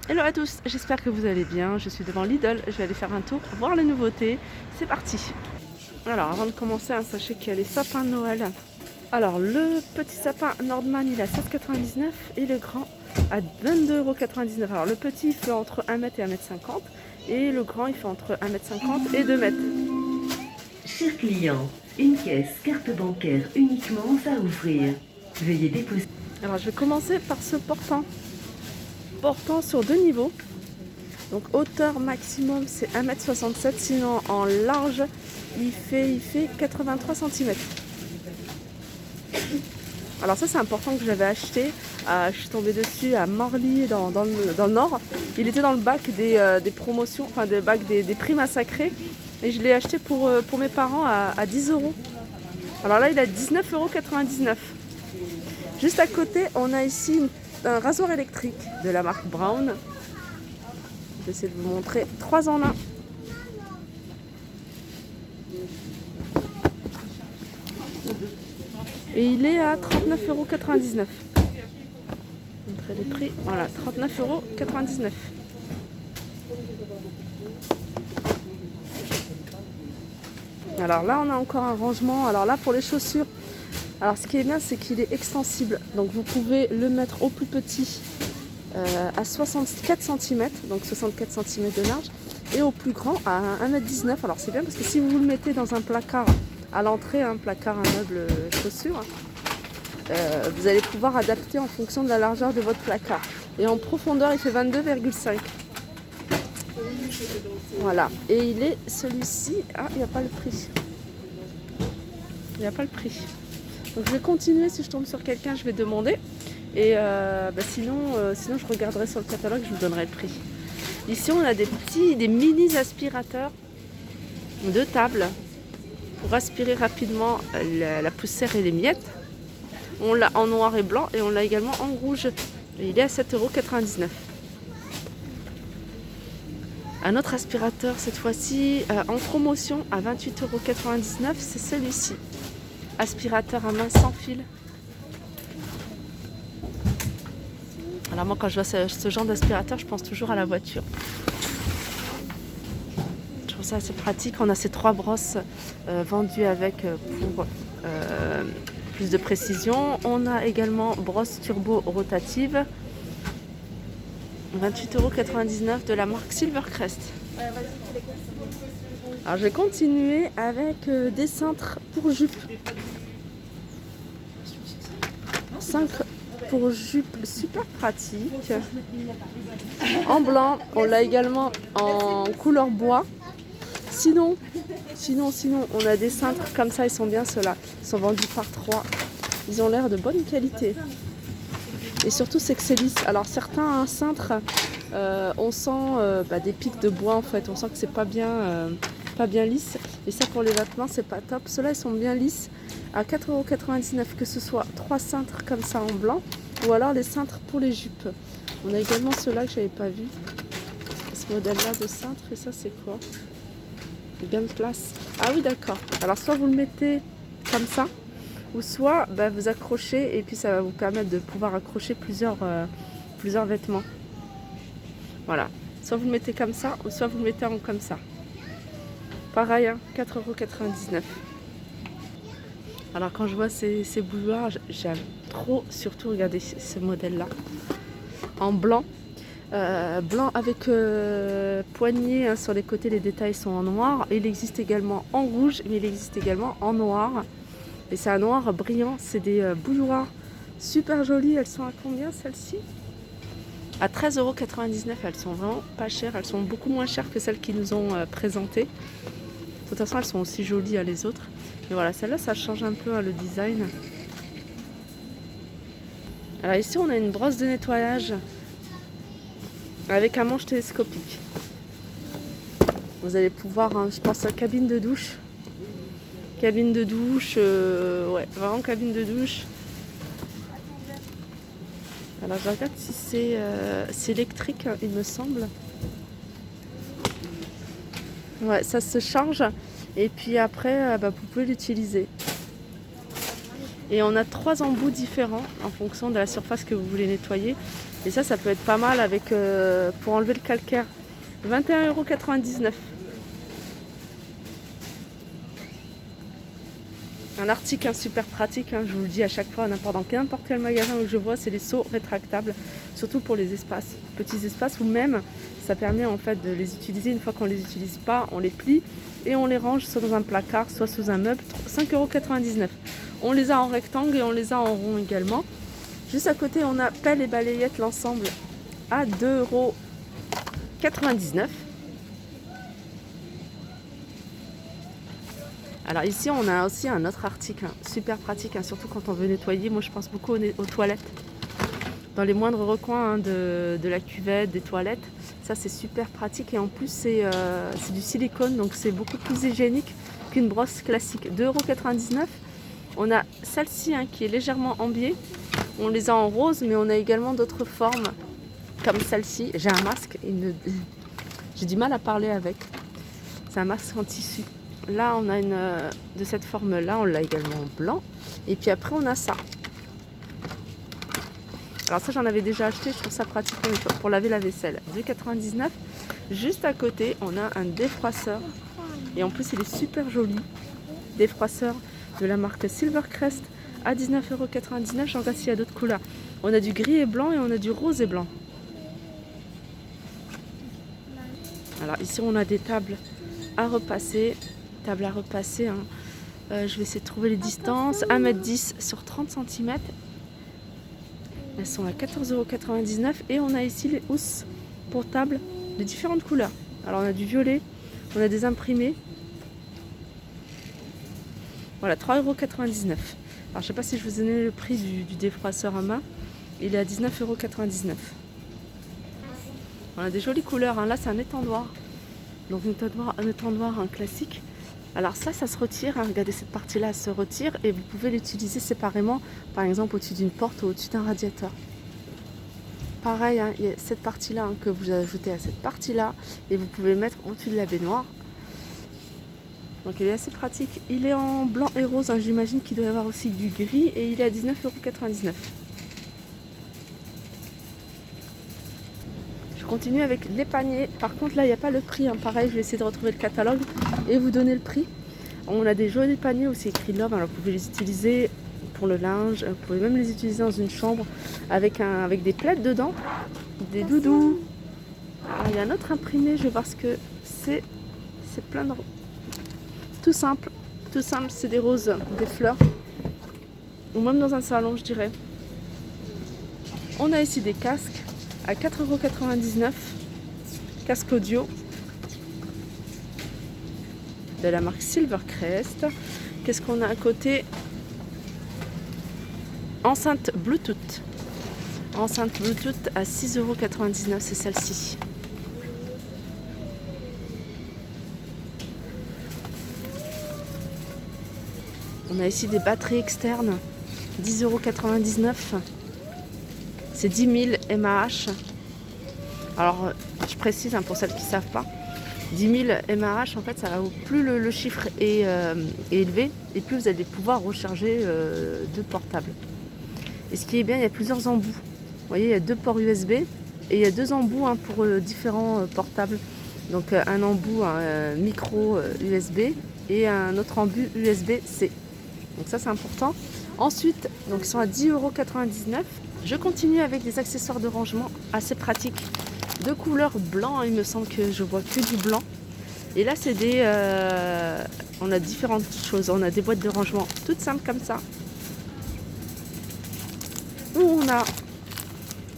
Hello à tous, j'espère que vous allez bien. Je suis devant Lidl, je vais aller faire un tour, voir les nouveautés. C'est parti. Alors avant de commencer, sachez qu'il y a les sapins de Noël. Alors le petit sapin Nordman il est à 7,99 et le grand à 22,99 €. Alors le petit il fait entre 1 mètre et 1,50 m et le grand il fait entre 1,50 m et 2 mètres. Cher client, une caisse carte bancaire uniquement à ouvrir. Veuillez déposer. Alors je vais commencer par ce portant. Portant sur 2 niveaux. Donc hauteur maximum c'est 1,67 m, sinon en large il fait 83 cm. Alors ça c'est important que j'avais acheté, je suis tombée dessus à Morly dans le nord. Il était dans le bac des promotions, enfin le bac des prix massacrés et je l'ai acheté pour mes parents à 10 €. Alors là il est à 19,99 €. Juste à côté on a ici un rasoir électrique de la marque Brown. Je vais essayer de vous montrer 3 en 1. Et il est à 39,99 €. Montrer les prix, voilà, 39,99 €. Alors là on a encore un rangement. Alors là pour les chaussures, alors ce qui est bien c'est qu'il est extensible. Donc vous pouvez le mettre au plus petit à 64 cm, donc 64 cm de large, et au plus grand à 1,19 m. Alors c'est bien parce que si vous le mettez dans un placard à l'entrée, un placard, un meuble chaussures, vous allez pouvoir adapter en fonction de la largeur de votre placard. Et en profondeur il fait 22,5. Voilà, et il est celui-ci, il n'y a pas le prix. Il n'y a pas le prix. Donc je vais continuer, si je tombe sur quelqu'un je vais demander. Et sinon je regarderai sur le catalogue, je vous donnerai le prix. Ici on a des mini aspirateurs de table pour aspirer rapidement la poussière et les miettes. On l'a en noir et blanc et on l'a également en rouge. Et il est à 7,99 €. Un autre aspirateur cette fois-ci en promotion à 28,99 €, c'est celui-ci. Aspirateur à main sans fil. Alors moi quand je vois ce genre d'aspirateur, je pense toujours à la voiture. Je trouve ça assez pratique. On a ces 3 brosses vendues avec pour plus de précision. On a également brosse turbo rotative. 28,99 € de la marque Silvercrest. Alors je vais continuer avec des cintres pour jupe. Cintres pour jupe super pratique. En blanc, on l'a également en couleur bois. Sinon, on a des cintres comme ça, ils sont bien ceux-là. Ils sont vendus par 3. Ils ont l'air de bonne qualité. Et surtout, c'est que c'est lisse. Alors certains cintres, on sent des pics de bois en fait. On sent que c'est pas bien lisse. Et ça pour les vêtements, c'est pas top. Ceux-là, ils sont bien lisses. À 4,99 €, que ce soit 3 cintres comme ça en blanc, ou alors les cintres pour les jupes. On a également ceux-là que j'avais pas vu. Ce modèle-là de cintre, et ça c'est quoi? Bien de place. Ah oui d'accord. Alors soit vous le mettez comme ça, ou soit vous accrochez et puis ça va vous permettre de pouvoir accrocher plusieurs vêtements. Voilà. Soit vous le mettez comme ça, ou soit vous le mettez comme ça. Pareil, 4,99 €. Alors quand je vois ces bouilloires, j'aime trop, surtout regarder ce modèle-là. En blanc. Blanc avec poignée sur les côtés, les détails sont en noir. Il existe également en rouge, mais il existe également en noir. Et c'est un noir brillant. C'est des bouilloires super jolies. Elles sont à combien celles-ci? À 13,99 €. Elles sont vraiment pas chères. Elles sont beaucoup moins chères que celles qui nous ont présentées. De toute façon, elles sont aussi jolies les autres. Mais voilà, celle-là, ça change un peu le design. Alors ici, on a une brosse de nettoyage avec un manche télescopique. Vous allez pouvoir, je pense, cabine de douche. Cabine de douche, ouais, vraiment cabine de douche. Alors je regarde si c'est électrique, il me semble. Ouais, ça se charge et puis après, vous pouvez l'utiliser. Et on a 3 embouts différents en fonction de la surface que vous voulez nettoyer. Et ça peut être pas mal avec, pour enlever le calcaire. 21,99 €. Un article super pratique, je vous le dis à chaque fois, dans n'importe quel magasin où je vois, c'est les seaux rétractables, surtout pour les espaces, petits espaces, ou même ça permet en fait de les utiliser. Une fois qu'on les utilise pas, on les plie et on les range soit dans un placard, soit sous un meuble. 5,99 €. On les a en rectangle et on les a en rond également. Juste à côté, on a pelle et balayette l'ensemble à 2,99 €. Alors ici, on a aussi un autre article super pratique, surtout quand on veut nettoyer. Moi, je pense beaucoup aux toilettes. Dans les moindres recoins de la cuvette, des toilettes. Ça, c'est super pratique. Et en plus, c'est du silicone, donc c'est beaucoup plus hygiénique qu'une brosse classique. 2,99 €. On a celle-ci qui est légèrement en biais. On les a en rose, mais on a également d'autres formes comme celle-ci. J'ai un masque, j'ai du mal à parler avec. C'est un masque en tissu. Là, on a une de cette forme-là, on l'a également en blanc. Et puis après, on a ça. Alors ça, j'en avais déjà acheté, je trouve ça pratique pour laver la vaisselle. 2,99 €. Juste à côté, on a un défroisseur. Et en plus, il est super joli. Défroisseur de la marque Silvercrest à 19,99 €. J'en regarde s'il y a d'autres couleurs. On a du gris et blanc et on a du rose et blanc. Alors ici, on a des tables à repasser. Table à repasser. Je vais essayer de trouver les distances. 1,10 m sur 30 cm. Elles sont à 14,99 € et on a ici les housses pour table de différentes couleurs. Alors on a du violet, on a des imprimés. Voilà, 3,99 €. Alors je sais pas si je vous ai donné le prix du défroisseur à main. Il est à 19,99 €. On a des jolies couleurs. Là c'est un étendoir. Donc un étendoir classique. Alors ça se retire, regardez cette partie-là, elle se retire et vous pouvez l'utiliser séparément, par exemple au-dessus d'une porte ou au-dessus d'un radiateur. Pareil, il y a cette partie-là que vous ajoutez à cette partie-là et vous pouvez le mettre au-dessus de la baignoire. Donc il est assez pratique. Il est en blanc et rose, j'imagine qu'il doit y avoir aussi du gris et il est à 19,99 €. Je continue avec les paniers. Par contre là il n'y a pas le prix, pareil je vais essayer de retrouver le catalogue et vous donner le prix. On a des jolis paniers où c'est écrit Love, alors vous pouvez les utiliser pour le linge, vous pouvez même les utiliser dans une chambre avec des plaids dedans, des doudous. Alors, il y a un autre imprimé, je vais voir ce que c'est. C'est plein de... Tout simple, c'est des roses, des fleurs, ou même dans un salon je dirais. On a ici des casques à 4,99 €, casque audio de la marque Silvercrest. Qu'est-ce qu'on a à côté? Enceinte Bluetooth. Enceinte Bluetooth à 6,99 €, c'est celle-ci. On a ici des batteries externes, 10,99 €. C'est 10 000 mAh. Alors, je précise pour celles qui ne savent pas, 10 000 mAh, en fait, plus le chiffre est élevé, et plus vous allez pouvoir recharger de portables. Et ce qui est bien, il y a plusieurs embouts. Vous voyez, il y a 2 ports USB, et il y a 2 embouts pour différents portables. Donc, un embout micro USB, et un autre embout USB-C. Donc ça, c'est important. Ensuite, donc, ils sont à 10,99 €. Je continue avec des accessoires de rangement assez pratiques, de couleur blanc. Il me semble que je vois que du blanc. Et là, c'est on a différentes choses. On a des boîtes de rangement toutes simples comme ça. Où on a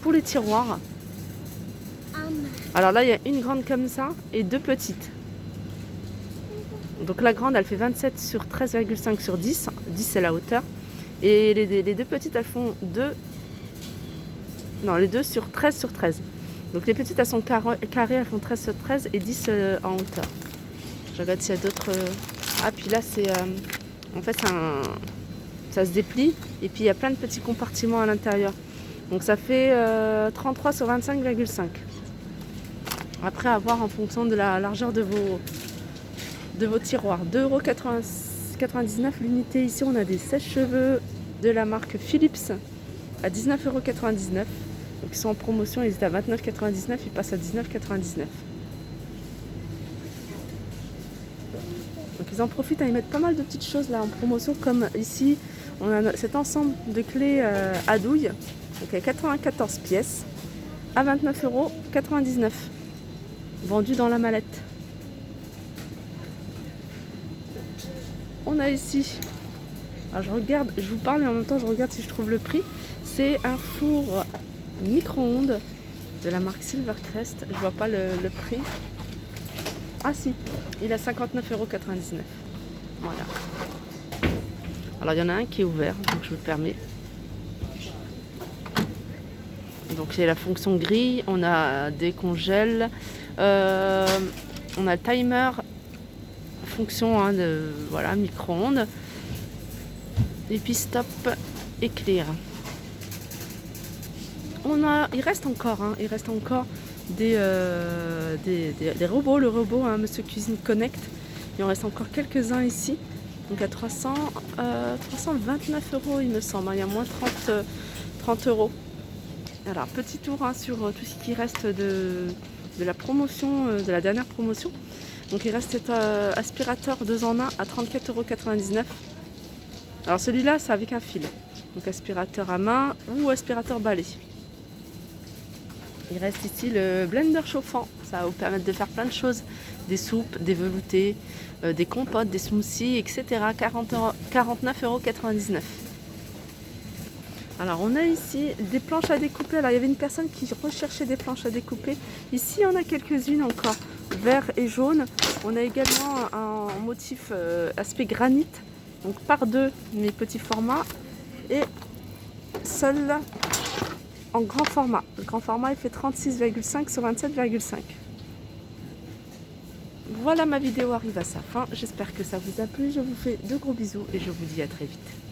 pour les tiroirs. Alors là, il y a une grande comme ça et 2 petites. Donc la grande, elle fait 27 sur 13,5 sur 10. 10, c'est la hauteur. Et les 2 petites, elles font 2... Non, les 2 sur 13 sur 13. Donc les petites, elles sont carrées, elles font 13 sur 13 et 10 en hauteur. Je regarde s'il y a d'autres... Ah, puis là, c'est... En fait, ça se déplie. Et puis, il y a plein de petits compartiments à l'intérieur. Donc ça fait 33 sur 25,5. Après, à voir en fonction de la largeur de vos tiroirs. 2,99 € l'unité. Ici, on a des sèche-cheveux de la marque Philips à 19,99 €. Donc ils sont en promotion, ils étaient à 29,99, ils passent à 19,99. Donc ils en profitent à y mettre pas mal de petites choses là en promotion, comme ici on a cet ensemble de clés à douille, donc à 94 pièces à 29,99 €, vendu dans la mallette. On a ici, alors je regarde, je vous parle et en même temps je regarde si je trouve le prix. C'est un four micro-ondes de la marque Silvercrest. Je vois pas le prix. Ah si, il est à 59,99 €. Voilà. Alors il y en a un qui est ouvert, donc je vous le permets. Donc c'est la fonction grille, on a des congèles, on a le timer, fonction de voilà, micro-ondes. Et puis stop, éclair. Il reste encore des robots, le robot Monsieur Cuisine Connect. Il en reste encore quelques-uns ici. Donc à 329 € il me semble. Il y a moins 30 €. Alors petit tour sur tout ce qui reste de la promotion, de la dernière promotion. Donc il reste cet aspirateur 2 en 1 à 34,99 €. Alors celui-là c'est avec un fil. Donc aspirateur à main ou aspirateur balai. Il reste ici le blender chauffant, ça va vous permettre de faire plein de choses, des soupes, des veloutés, des compotes, des smoothies, etc. 49,99 €. Alors on a ici des planches à découper. Alors il y avait une personne qui recherchait des planches à découper. Ici il y en a quelques-unes encore, vert et jaune. On a également un motif aspect granit, donc par deux mes petits formats et seul en grand format. Le grand format il fait 36,5 sur 27,5. Voilà, ma vidéo arrive à sa fin. J'espère que ça vous a plu. Je vous fais de gros bisous et je vous dis à très vite.